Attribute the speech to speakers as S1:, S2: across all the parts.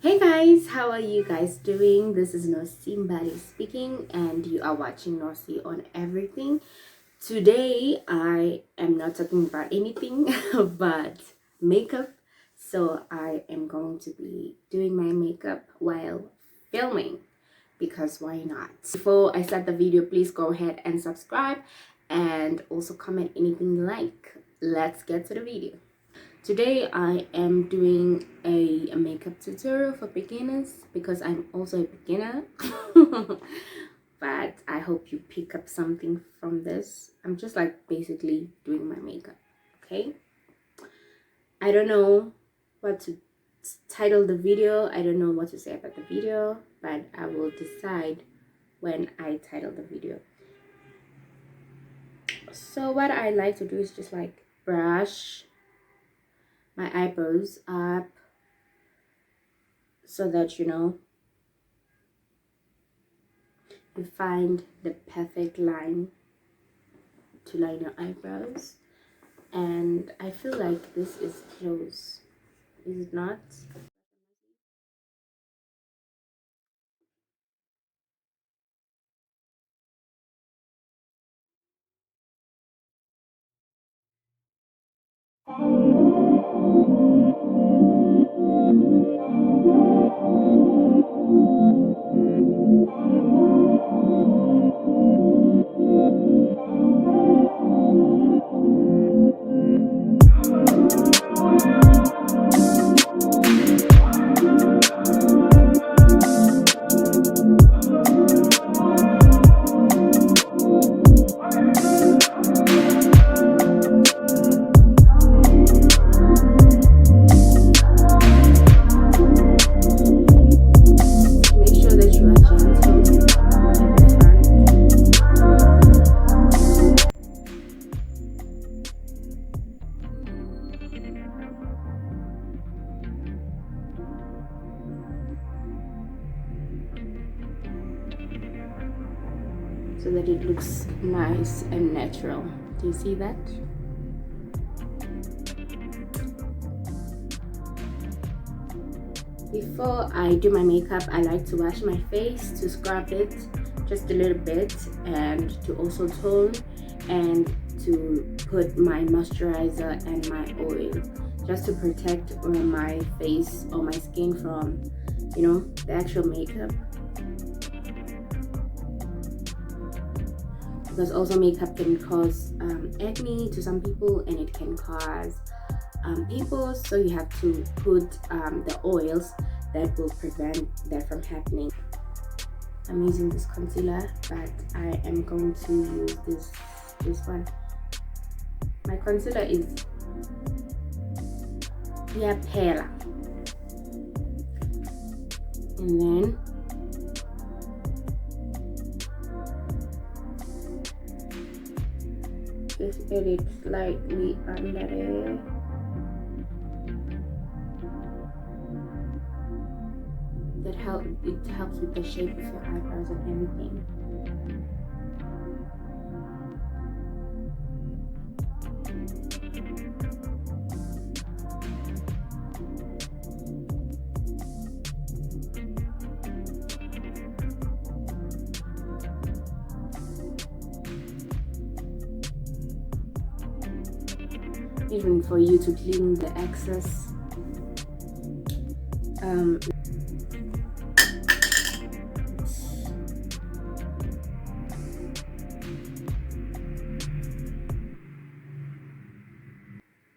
S1: Hey guys, how are you guys doing? This is Nosimbali speaking, and you are watching Nosi on Everything. Today, I am not talking about anything but makeup. So, I am going to be doing my makeup while filming because why not? Before I start the video, please go ahead and subscribe and also comment anything you like. Let's get to the video. Today I am doing a makeup tutorial for beginners because I'm also a beginner. But I hope you pick up something from this. I'm just like basically doing my makeup, okay? I don't know what to title the video. I don't know what to say about the video, but I will decide when I title the video. So what I like to do is just like brush my eyebrows up so that you find the perfect line to line your eyebrows. And I feel like this is close, is it not? Make sure that you are gentle at the front. So that it looks nice and natural. Do you see that? Before I do my makeup, I like to wash my face to scrub it just a little bit and to also tone and to put my moisturizer and my oil just to protect my face or my skin from the actual makeup. Because also makeup can cause acne to some people, and it can cause pimples, so you have to put the oils that will prevent that from happening. I'm using this concealer, but I am going to use this one. My concealer is Pela, and then just get it slightly under there. It helps with the shape of your eyebrows and everything. Even for you to clean the excess.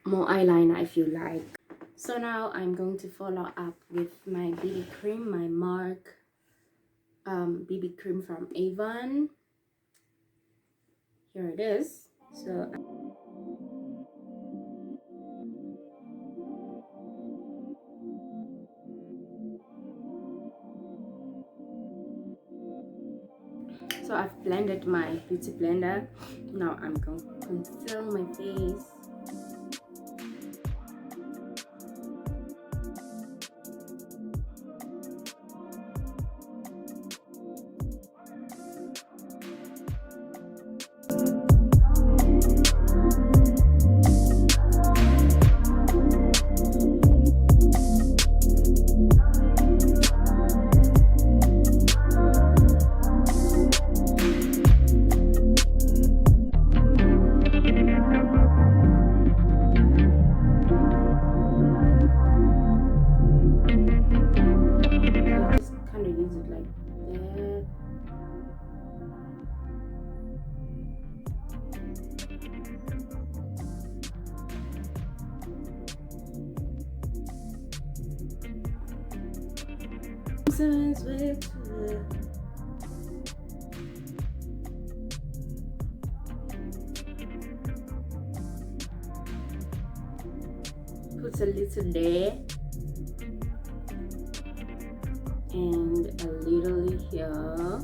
S1: More eyeliner if you like. So now I'm going to follow up with my BB cream, my MARC BB cream from AVON. Here it is. So I've blended my beauty blender. Now I'm going to conceal my face. Crimson's with put a little there and a little here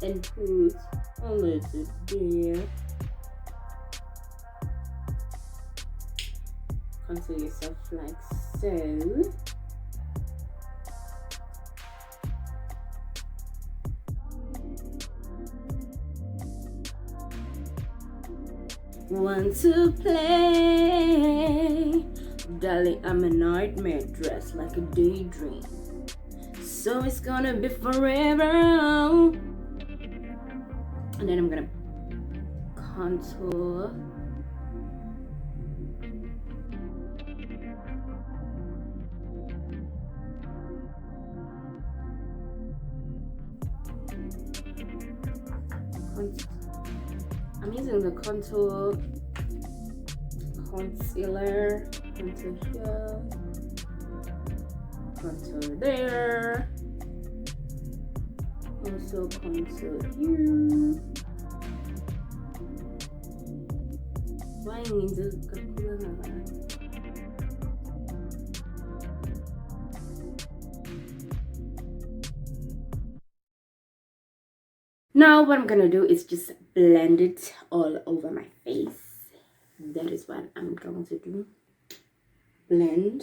S1: and put a little there. Contour yourself like so. Want to play? Darling, I'm a nightmare dressed like a daydream. So it's gonna be forever. And then I'm gonna contour. I'm using the contour concealer, contour here, contour there, also contour here. Why is it now what I'm gonna do is just blend it all over my face. That is what I'm going to do. Blend.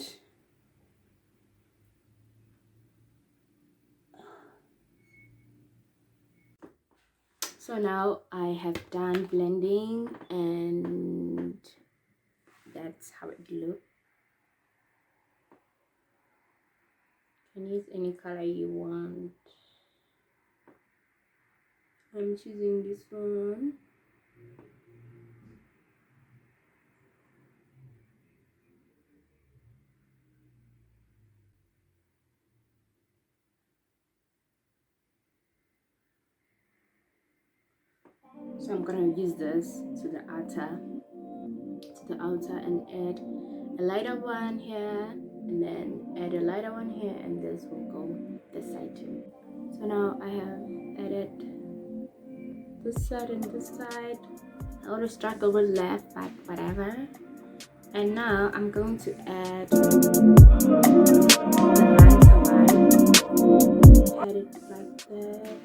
S1: So now I have done blending and that's how it looks. You can use any color you want. I'm choosing this one. So I'm gonna use this to the outer and add a lighter one here and then add a lighter one here, and this will go this side too. So now I have added this side and this side. I always struggle with left, but whatever. And now I'm going to add the lighter one. Add it like that.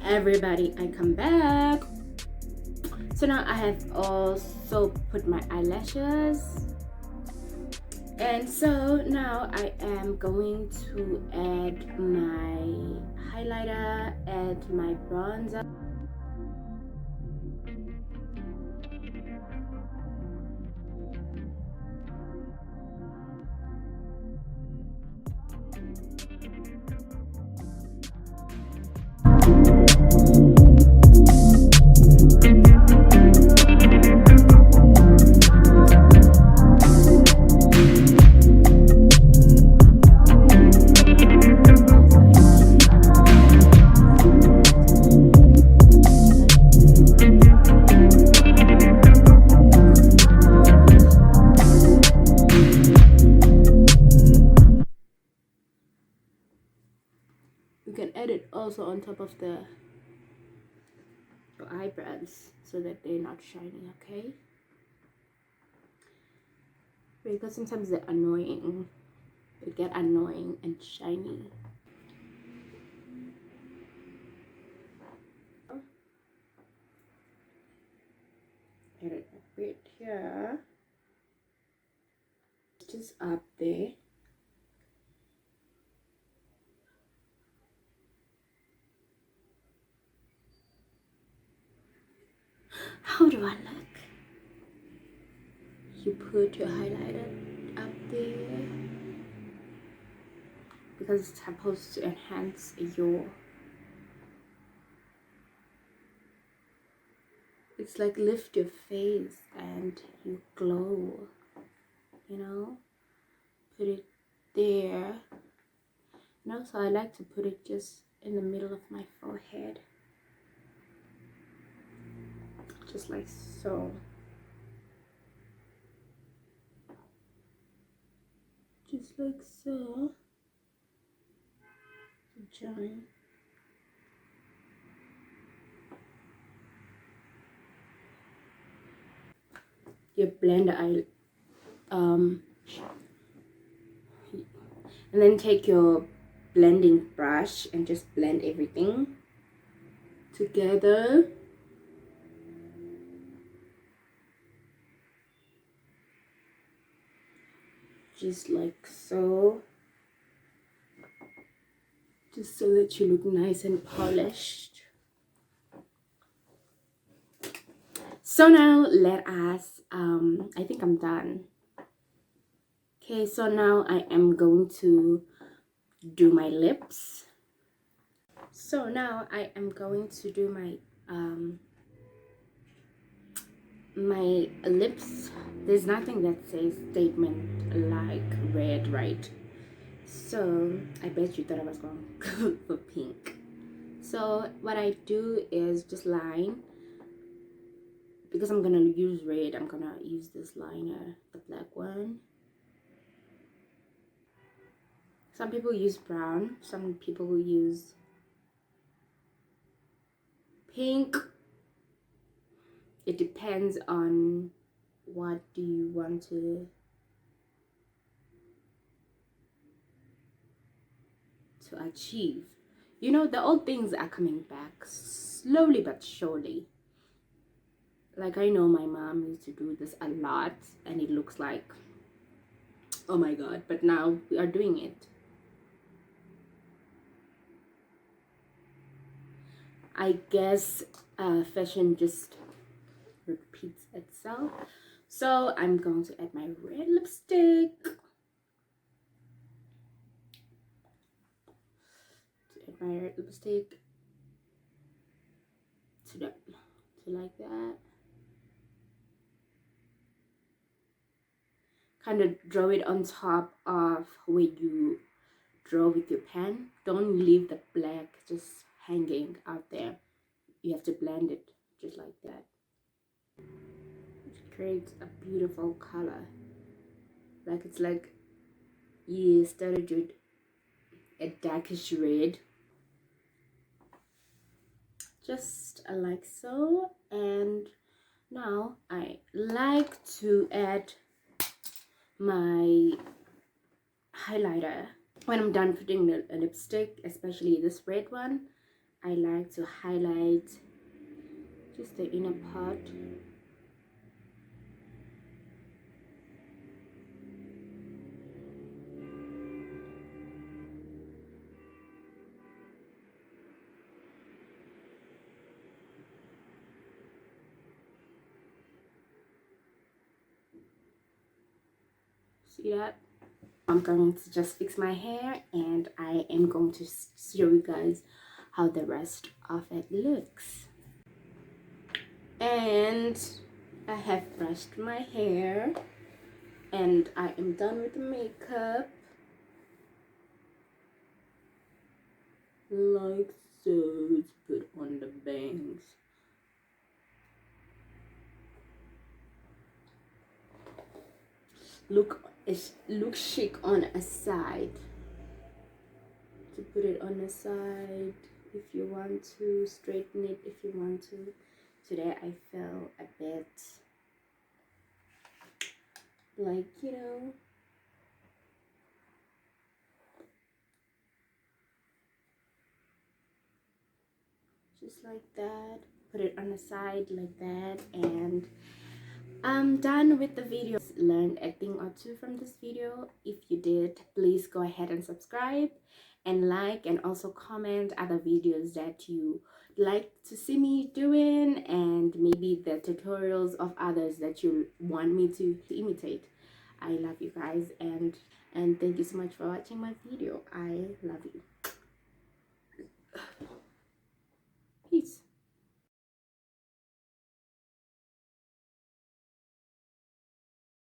S1: Everybody, I come back. So now I have also put my eyelashes, and so now I am going to add my highlighter, add my bronzer. on top of the your eyebrows so that they're not shiny, okay? Because sometimes they're annoying. They get annoying and shiny. Get it a bit here. Just up there. How do I look? You put your highlighter up there because it's supposed to enhance your, it's like lift your face and you glow, you know. Put it there. And also I like to put it just in the middle of my forehead, just like so. Just like so. Join. You blend the eye, and then take your blending brush and just blend everything together. Just like so. Just so that you look nice and polished. So now let us, I think I'm done. Okay, so now I am going to do my lips. So now I am going to do my lips. There's nothing that says statement like red, right? So I bet you thought I was going for pink. So what I do is just line. Because I'm gonna use red, I'm gonna use this liner, the black one. Some people use brown, some people will use pink. It depends on what do you want to achieve. You know, the old things are coming back slowly but surely. Like I know my mom used to do this a lot and it looks like, oh my god, but now we are doing it. I guess fashion just repeats itself. So I'm going to add my red lipstick. My red lipstick to like that. Kind of draw it on top of where you draw with your pen. Don't leave the black just hanging out there. You have to blend it just like that. It creates a beautiful color. Like it's like you started with a darkish red, just like so. And now I like to add my highlighter. When I'm done putting the lipstick, especially this red one, I like to highlight just the inner part. See that? I'm going to just fix my hair and I am going to show you guys how the rest of it looks. And I have brushed my hair and I am done with the makeup. Like so. Let's put on the bangs. Look chic on a side. To put it on the side if you want to straighten it, if you want to. Today I feel a bit like, just like that. Put it on the side like that, and I'm done with the video. Learned a thing or two from this video. If you did, please go ahead and subscribe and like, and also comment other videos that you like to see me doing, and maybe the tutorials of others that you want me to imitate. I love you guys, and thank you so much for watching my video. I love you.